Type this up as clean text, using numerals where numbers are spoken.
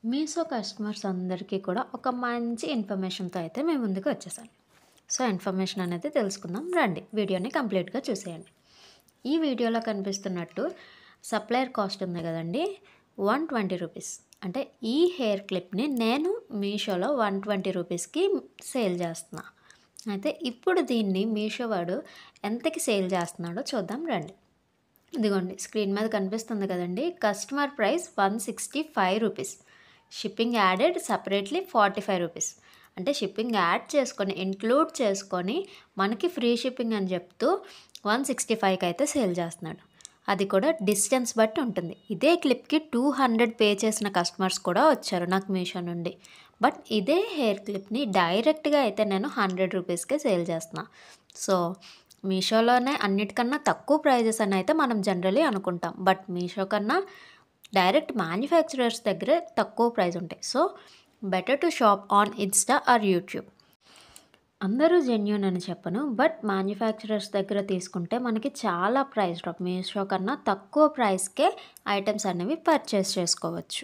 Meesho customers అందరికీ కూడా ఒక మంచి ఇన్ఫర్మేషన్‌తో అయితే మీ ముందుకు వచ్చేసాను. సో, ఇన్ఫర్మేషన్ అనేది తెలుసుకుందాం రండి. వీడియోని కంప్లీట్‌గా చూసేయండి. ఈ వీడియోలో కనిపిస్తున్నట్టు సప్లయర్ కాస్ట్ ఉంది కదండీ! రూ. 120 అంటే ఈ హెయిర్ క్లిప్‌ని నేను మీషోలో రూ. 120కి సేల్ చేస్తున్నా. అయితే ఇప్పుడు దీన్ని మీషో వాడు ఎంతకి సేల్ చేస్తున్నాడో చూద్దాం రండి. ఇదిగోండి స్క్రీన్ మీద కనిపిస్తుంది కదండీ! కస్టమర్ ప్రైస్ రూ. 165. షిప్పింగ్ యాడెడ్ సెపరేట్‌లీ రూ. 45. అంటే షిప్పింగ్ యాడ్ చేసుకొని, ఇంక్లూడ్ చేసుకొని మనకి ఫ్రీ షిప్పింగ్ అని చెప్తూ 165కి అయితే సేల్ చేస్తున్నాడు. అది కూడా డిస్టెన్స్ బట్టి ఉంటుంది. ఇదే క్లిప్‌కి 200 పే చేసిన కస్టమర్స్ కూడా వచ్చారు నాకు మీషో నుండి. బట్ ఇదే హెయిర్ క్లిప్‌ని డైరెక్ట్‌గా అయితే నేను రూ. 100కే సేల్ చేస్తున్నా. సో, మీషోలోనే అన్నిటికన్నా తక్కువ ప్రైజెస్ అని అయితే మనం జనరల్లీ అనుకుంటాం. బట్ మీషో కన్నా డైరెక్ట్ మ్యానుఫ్యాక్చరర్స్ దగ్గరే తక్కువ ప్రైస్ ఉంటాయి. So, better to shop on insta or YouTube. అందరూ జెన్యూన్ అని చెప్పను. బట్ మ్యానుఫ్యాక్చరర్స్ దగ్గర తీసుకుంటే మనకి చాలా ప్రైస్ డ్రాప్. మీషో కన్నా తక్కువ ప్రైస్‌కే ఐటెమ్స్ అనేవి పర్చేస్ చేసుకోవచ్చు.